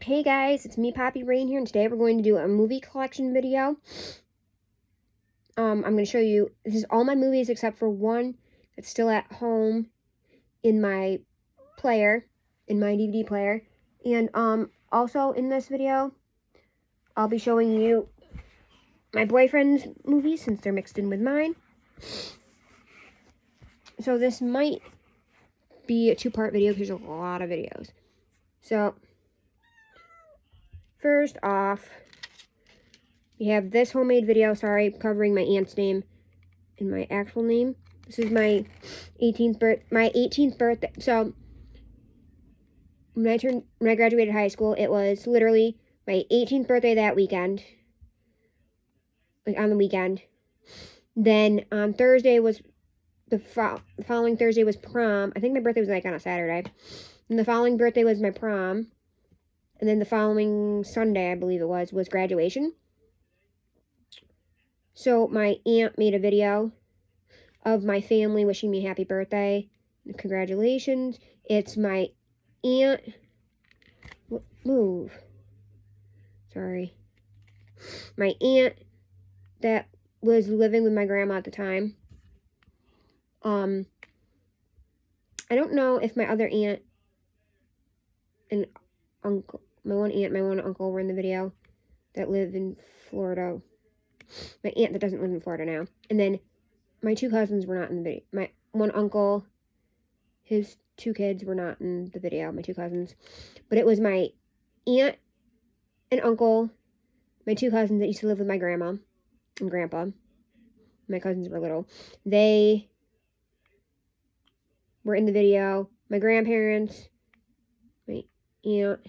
Hey guys, it's me, Poppy Rain here, and today we're going to do a movie collection video. I'm going to show you, this is all my movies except for one that's still at home in my player, in my DVD player. And also in this video, I'll be showing you my boyfriend's movies since they're mixed in with mine. So this might be a two-part video because there's a lot of videos. So first off, we have this homemade video, covering my aunt's name and my actual name. This is my 18th birthday. So when I graduated high school, it was literally my 18th birthday that weekend. Like on the weekend. Then on Thursday was the following Thursday was prom. I think my birthday was like on a Saturday. And the following birthday was my prom. And then the following Sunday, I believe it was graduation. So my aunt made a video of my family wishing me happy birthday. Congratulations. It's my aunt. Move. Sorry. My aunt that was living with my grandma at the time. I don't know if my other aunt and uncle, my one aunt, my one uncle were in the video that live in Florida. My aunt that doesn't live in Florida now. And then my two cousins were not in the video. My one uncle, his two kids were not in the video, my two cousins. But it was my aunt and uncle, my two cousins that used to live with my grandma and grandpa. My cousins were little. They were in the video. My grandparents, my aunt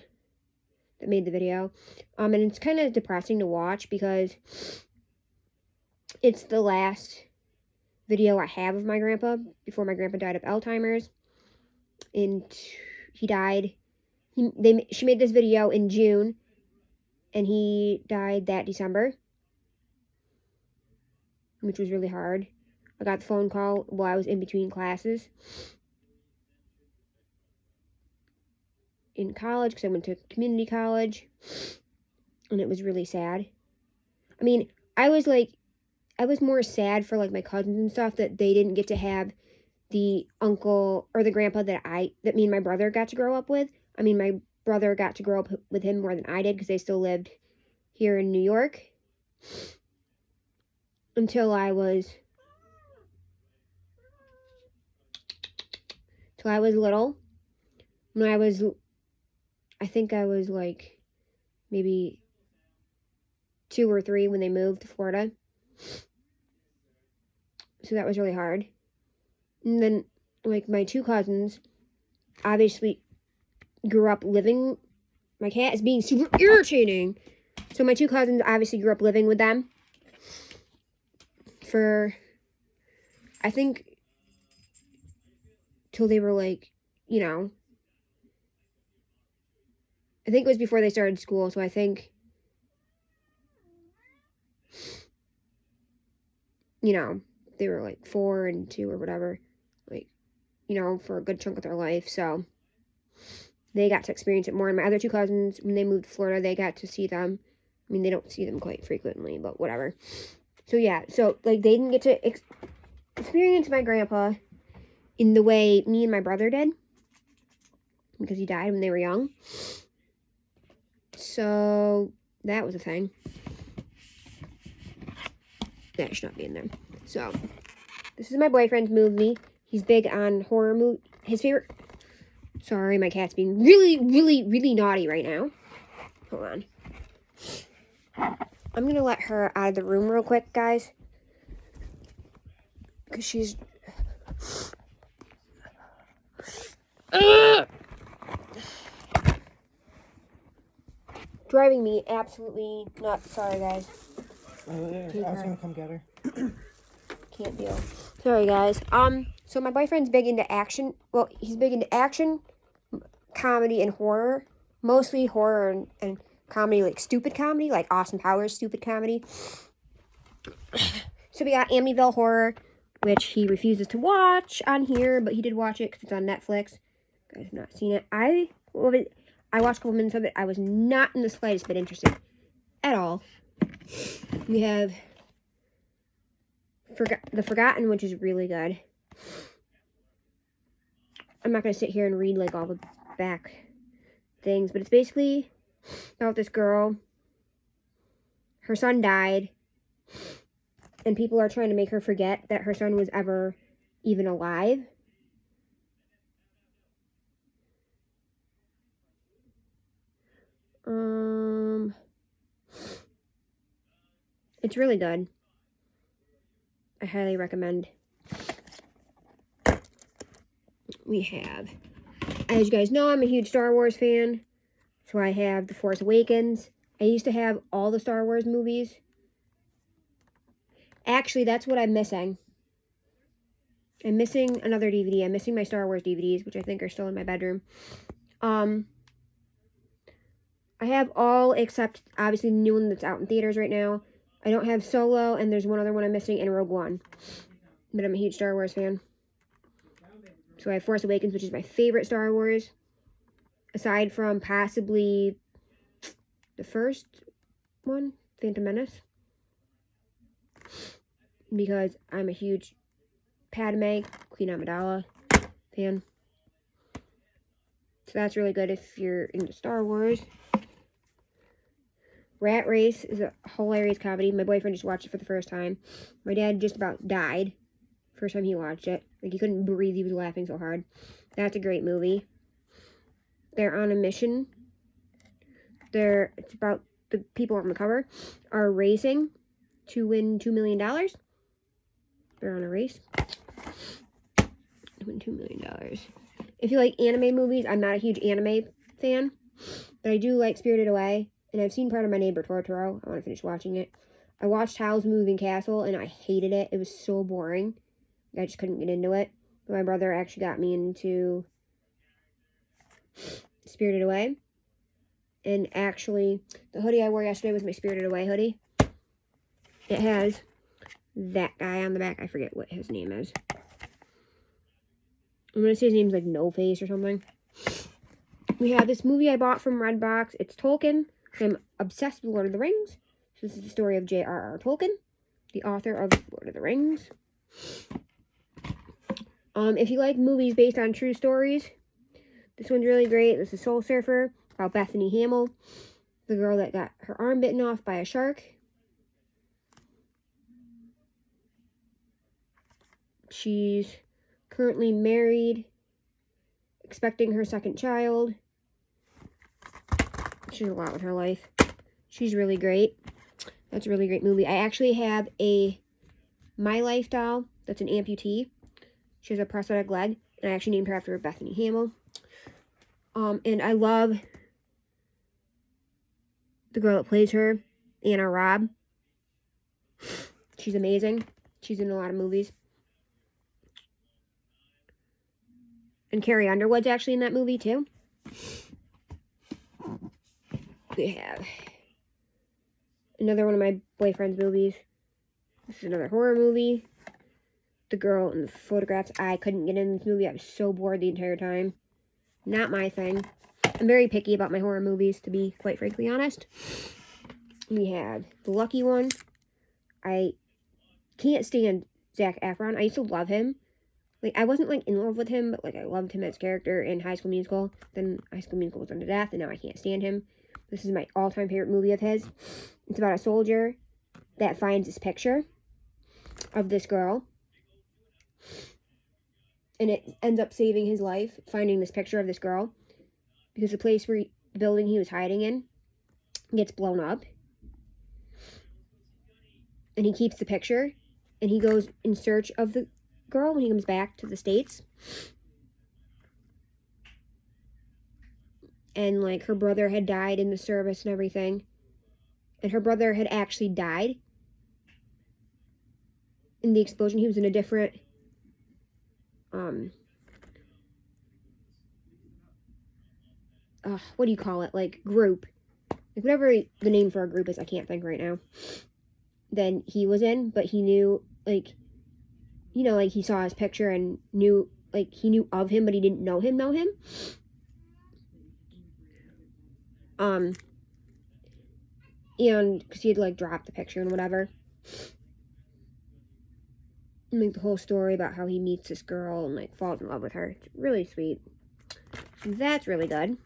that made the video. And it's kind of depressing to watch because it's the last video I have of my grandpa before my grandpa died of Alzheimer's. And he died. She made this video in June, and he died that December, which was really hard. I got the phone call while I was in between classes in college because I went to community college, and it was really sad. I mean, I was more sad for like my cousins and stuff that they didn't get to have the uncle or the grandpa that me and my brother got to grow up with. I mean, my brother got to grow up with him more than I did because they still lived here in New York until I was little. I think I was like maybe 2 or 3 when they moved to Florida. So that was really hard. And then, like, my two cousins obviously grew up living. My cat is being super irritating. So my two cousins obviously grew up living with them for, I think, till they were like, I think it was before they started school. So I think, they were like 4 and 2 or whatever, for a good chunk of their life. So they got to experience it more. And my other two cousins, when they moved to Florida, they got to see them. I mean, they don't see them quite frequently, but whatever. So yeah, they didn't get to experience my grandpa in the way me and my brother did, because he died when they were young. So that was a thing. That should not be in there. So, this is my boyfriend's movie. He's big on horror movie. His favorite... Sorry, my cat's being really, really, really naughty right now. Hold on. I'm going to let her out of the room real quick, guys. Because she's... driving me absolutely nuts. Sorry, guys. I was gonna come get her. Can't deal. Sorry, guys. So my boyfriend's big into action. Well, he's big into action, comedy, and horror. Mostly horror and comedy, like stupid comedy, like Austin Powers stupid comedy. So we got Amityville Horror, which he refuses to watch on here, but he did watch it because it's on Netflix. You guys have not seen it. I watched a couple minutes of it. I was not in the slightest bit interested at all. We have The Forgotten, which is really good. I'm not going to sit here and read like all the back things, but it's basically about this girl. Her son died, and people are trying to make her forget that her son was ever even alive. It's really good. I highly recommend. We have, as you guys know, I'm a huge Star Wars fan, so I have The Force Awakens. I used to have all the Star Wars movies. Actually, that's what I'm missing. I'm missing another DVD. I'm missing my Star Wars DVDs, which I think are still in my bedroom. I have all except, obviously, the new one that's out in theaters right now. I don't have Solo, and there's one other one I'm missing, and Rogue One. But I'm a huge Star Wars fan. So I have Force Awakens, which is my favorite Star Wars. Aside from possibly the first one, Phantom Menace. Because I'm a huge Padme, Queen Amidala fan. So that's really good if you're into Star Wars. Rat Race is a hilarious comedy. My boyfriend just watched it for the first time. My dad just about died first time he watched it. Like, he couldn't breathe. He was laughing so hard. That's a great movie. They're on a mission. It's about the people on the cover are racing to win $2 million. They're on a race to win $2 million. If you like anime movies, I'm not a huge anime fan, but I do like Spirited Away, and I've seen part of My Neighbor Totoro. I want to finish watching it. I watched Howl's Moving Castle, and I hated it. It was so boring. I just couldn't get into it. But my brother actually got me into Spirited Away. And actually, the hoodie I wore yesterday was my Spirited Away hoodie. It has that guy on the back. I forget what his name is. I'm going to say his name's like No Face or something. We have this movie I bought from Redbox. It's Tolkien. I'm obsessed with Lord of the Rings. So this is the story of J.R.R. Tolkien, the author of Lord of the Rings. If you like movies based on true stories, this one's really great. This is Soul Surfer, about Bethany Hamill, the girl that got her arm bitten off by a shark. She's currently married, expecting her second child. She's a lot with her life. She's really great. That's a really great movie. I actually have a My Life doll that's an amputee. She has a prosthetic leg, and I actually named her after Bethany Hamill. And I love the girl that plays her, Anna Robb. She's amazing. She's in a lot of movies. And Carrie Underwood's actually in that movie, too. We have another one of my boyfriend's movies. This is another horror movie. The girl in the photographs. I couldn't get in this movie. I was so bored the entire time. Not my thing. I'm very picky about my horror movies, to be quite frankly honest. We have The Lucky One. I can't stand Zac Efron. I used to love him. Like, I wasn't, like, in love with him, but, like, I loved him as a character in High School Musical. Then High School Musical was done to death, and now I can't stand him. This is my all-time favorite movie of his. It's about a soldier that finds this picture of this girl. And it ends up saving his life, finding this picture of this girl. Because the place where the building he was hiding in gets blown up. And he keeps the picture. And he goes in search of the girl when he comes back to the States. And, like, her brother had died in the service and everything. And her brother had actually died in the explosion. He was in a different what do you call it? Like, group. Like, whatever the name for a group is, I can't think right now. Then he was in, but he knew, like, you know, like, he saw his picture and knew, like, he knew of him, but he didn't know him. And because he had like dropped the picture and whatever. And, like the whole story about how he meets this girl and like falls in love with her. It's really sweet. So that's really good.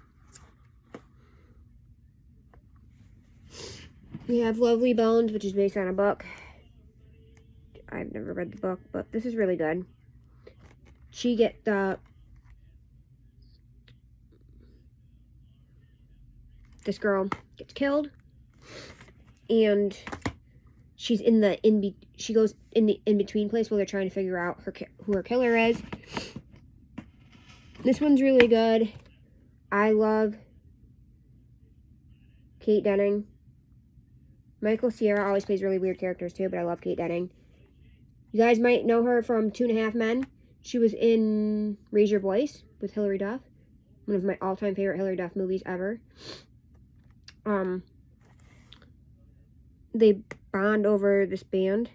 We have Lovely Bones, which is based on a book. I've never read the book, but this is really good. This girl gets killed, and she's she goes in the in-between place while they're trying to figure out who her killer is. This one's really good. I love Kate Denning. Michael Cera always plays really weird characters too, but I love Kate Denning. You guys might know her from 2.5 Men. She was in Raise Your Voice with Hilary Duff. One of my all-time favorite Hilary Duff movies ever. They bond over this band.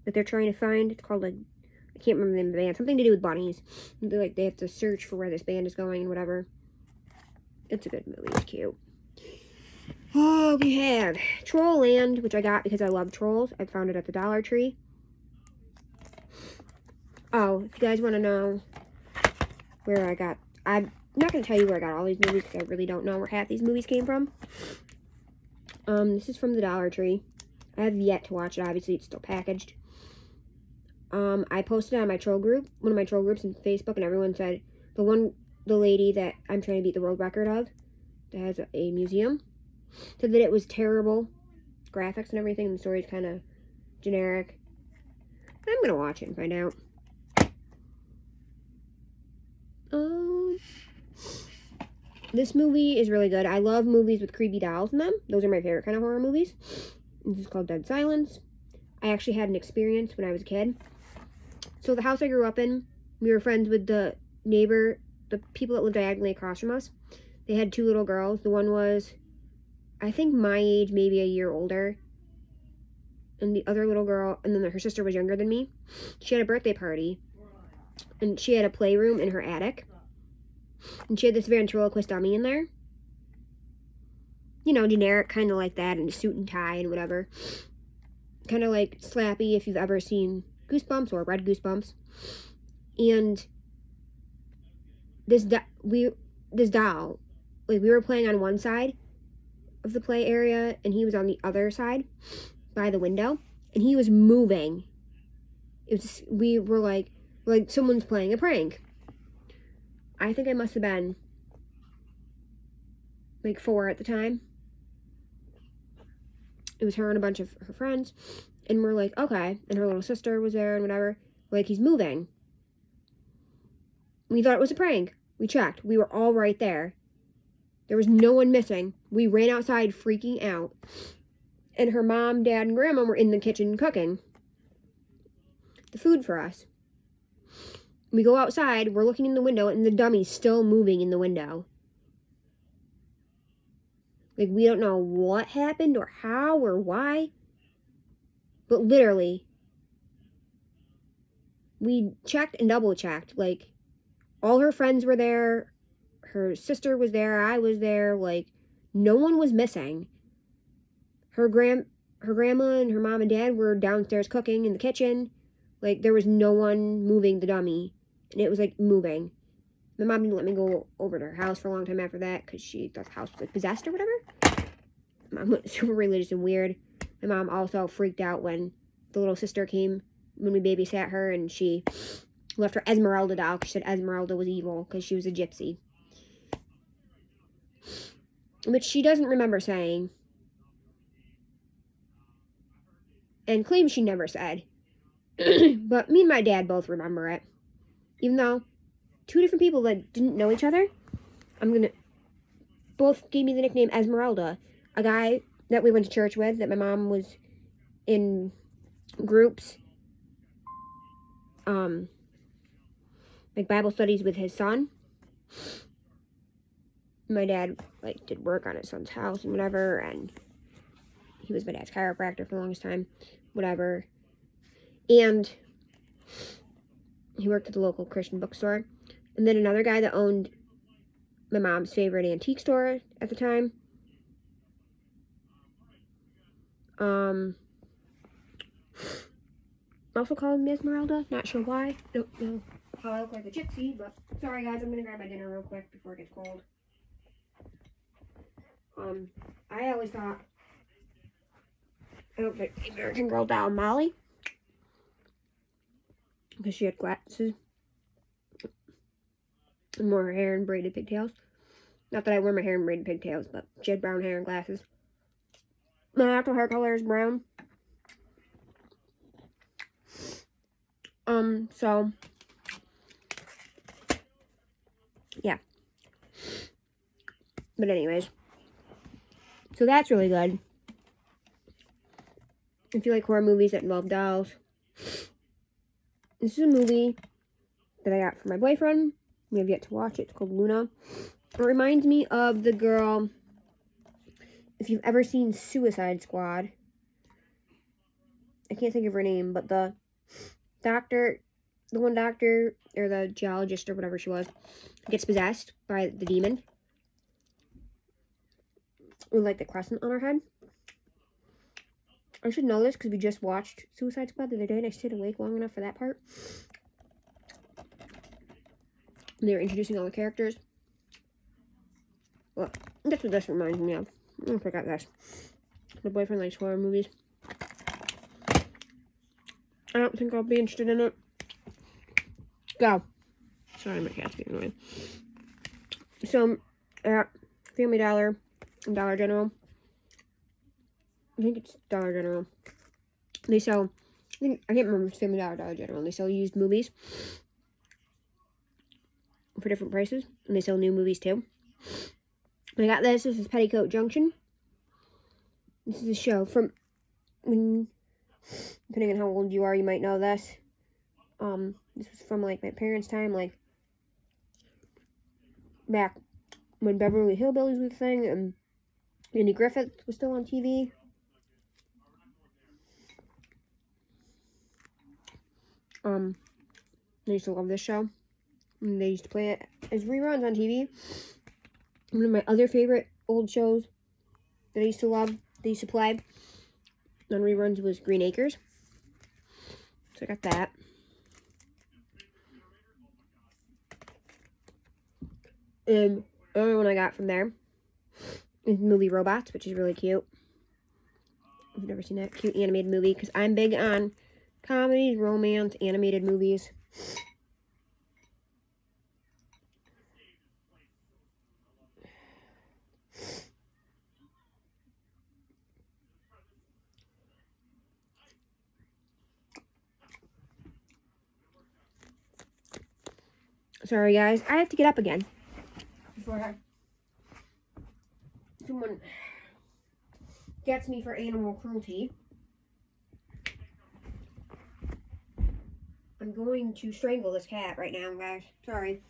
That they're trying to find. It's called, like, I can't remember the name of the band. Something to do with bunnies. They have to search for where this band is going and whatever. It's a good movie. It's cute. Oh, we have Trollland, which I got because I love trolls. I found it at the Dollar Tree. Oh, if you guys want to know where I got... I'm not going to tell you where I got all these movies because I really don't know where half these movies came from. This is from the Dollar Tree. I have yet to watch it. Obviously, it's still packaged. I posted it on my troll group, one of my troll groups on Facebook, and everyone said the lady that I'm trying to beat the world record of, that has a museum, said that it was terrible graphics and everything, and the story's kind of generic. I'm gonna watch it and find out. This movie is really good. I love movies with creepy dolls in them. Those are my favorite kind of horror movies. This is called Dead Silence. I actually had an experience when I was a kid. So the house I grew up in, we were friends with the people that lived diagonally across from us. They had 2 little girls. The one was, I think, my age, maybe a year older. And the other little girl, and then her sister was younger than me. She had a birthday party. And she had a playroom in her attic. And she had this ventriloquist dummy in there. You know, generic, kind of like that, in a suit and tie and whatever. Kind of like Slappy, if you've ever seen Goosebumps or read Goosebumps. And this doll, like, we were playing on one side of the play area, and he was on the other side by the window, and he was moving. We were like someone's playing a prank. I think I must have been like 4 at the time. It was her and a bunch of her friends, and we're like, okay, and her little sister was there and whatever. We're like, he's moving. We thought it was a prank. We checked. We were all right there. There was no one missing. We ran outside freaking out. And her mom, dad, and grandma were in the kitchen cooking the food for us. We go outside, we're looking in the window, and the dummy's still moving in the window. Like, we don't know what happened or how or why. But literally, we checked and double checked. Like, all her friends were there. Her sister was there. I was there. Like, no one was missing. Her grandma and her mom and dad were downstairs cooking in the kitchen. Like, there was no one moving the dummy. And it was, like, moving. My mom didn't let me go over to her house for a long time after that because she thought the house was, like, possessed or whatever. Mom was super religious and weird. My mom also freaked out when the little sister came when we babysat her, and she left her Esmeralda doll because she said Esmeralda was evil because she was a gypsy. Which she doesn't remember saying. And claims she never said. But me and my dad both remember it. Even though 2 different people that didn't know each other, both gave me the nickname Esmeralda. A guy that we went to church with, that my mom was in groups, like Bible studies with his son. My dad, like, did work on his son's house and whatever, and he was my dad's chiropractor for the longest time, whatever. And He worked at the local Christian bookstore. And then another guy that owned my mom's favorite antique store at the time. Also called me Esmeralda. Not sure why. Don't know how I look like a gypsy, but sorry guys, I'm gonna grab my dinner real quick before it gets cold. I always thought I looked like the American Girl doll Molly because she had glasses and wore her hair in braided pigtails. Not that I wear my hair in braided pigtails, but she had brown hair and glasses. My natural hair color is brown. So yeah. But anyways, so that's really good. If you like horror movies that involve dolls, this is a movie that I got for my boyfriend. We have yet to watch it. It's called Luna. It reminds me of the girl, if you've ever seen Suicide Squad. I can't think of her name, but the doctor, the one doctor, or the geologist, or whatever she was, gets possessed by the demon with like the crescent on her head. I should know this because we just watched Suicide Squad the other day and I stayed awake long enough for that part. And they were introducing all the characters. Well, that's what this reminds me of. I forgot this. My boyfriend likes horror movies. I don't think I'll be interested in it. Go. Sorry, my cat's getting annoyed. So, at Family Dollar and Dollar General, I think it's Dollar General, they sell, I can't remember if it's Family Dollar or Dollar General, they sell used movies for different prices, and they sell new movies too. I got this. This is Petticoat Junction. This is a show from, when, depending on how old you are, you might know this. This was from, like, my parents' time, like, back when Beverly Hillbillies was a thing, and Andy Griffith was still on TV. I used to love this show. And they used to play it as reruns on TV. One of my other favorite old shows that I used to love, they used to play on reruns, was Green Acres. So I got that. And the other one I got from there is the movie Robots, which is really cute. I've never seen that cute animated movie because I'm big on comedies, romance, animated movies. Sorry guys, I have to get up again before someone gets me for animal cruelty. I'm going to strangle this cat right now, guys. Sorry.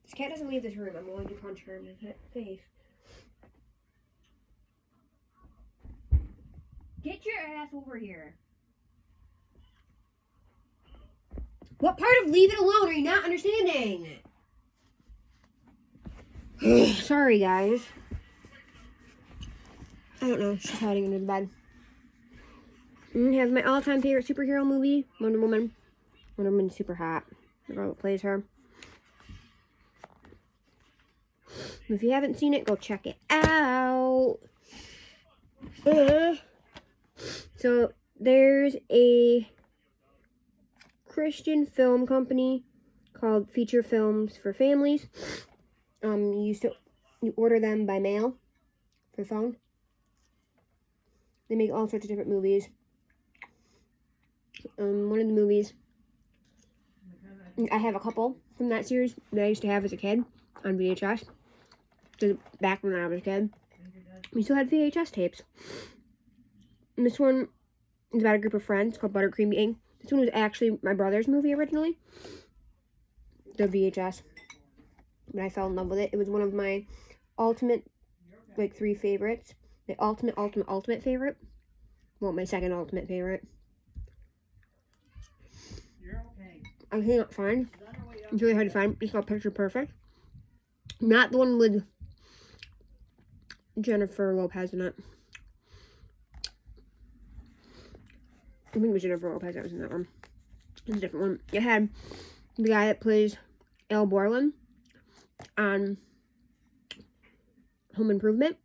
This cat doesn't leave this room. I'm going to punch her in the face. Get your ass over here. What part of leave it alone are you not understanding? Sorry, guys. I don't know. She's hiding under the bed. And have my all-time favorite superhero movie, Wonder Woman. Wonder Woman's super hot. The girl that plays her. If you haven't seen it, go check it out. So, there's a Christian film company called Feature Films for Families. You order them by mail for phone. They make all sorts of different movies. One of the movies, I have a couple from that series that I used to have as a kid on VHS. So back when I was a kid, we still had VHS tapes. And this one is about a group of friends called Buttercream Gang. This one was actually my brother's movie originally, the VHS. But I fell in love with it. It was one of my ultimate, like, 3 favorites. The ultimate favorite. Well, my second ultimate favorite. You're okay. I can't find. It's really hard to find. It's called Picture Perfect. Not the one with Jennifer Lopez in it. I think it was Jennifer Lopez that was in that one. It's a different one. It had the guy that plays Al Borland on Home Improvement.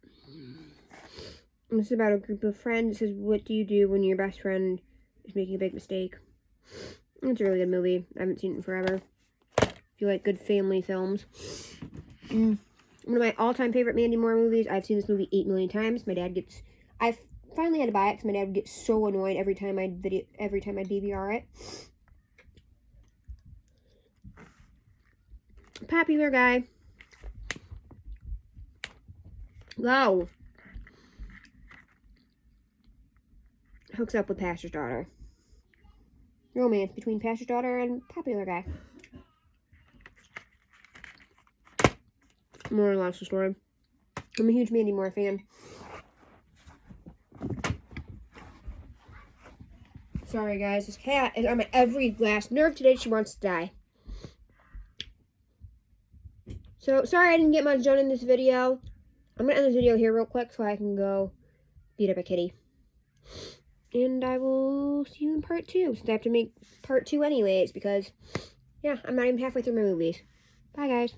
And it's about a group of friends. It says, what do you do when your best friend is making a big mistake? It's a really good movie. I haven't seen it in forever. If you like good family films. One of my all-time favorite Mandy Moore movies. I've seen this movie 8 million times. I finally had to buy it because my dad would get so annoyed every time I'd DVR it. Popular guy. Wow. Hooks up with pastor's daughter. Romance between pastor's daughter and popular guy. More or less the story. I'm a huge Mandy Moore fan. Sorry guys, this cat is on my every last nerve today. She wants to die. So, sorry I didn't get much done in this video. I'm going to end this video here real quick so I can go beat up a kitty. And I will see you in part 2, since I have to make part 2 anyways, because, yeah, I'm not even halfway through my movies. Bye, guys.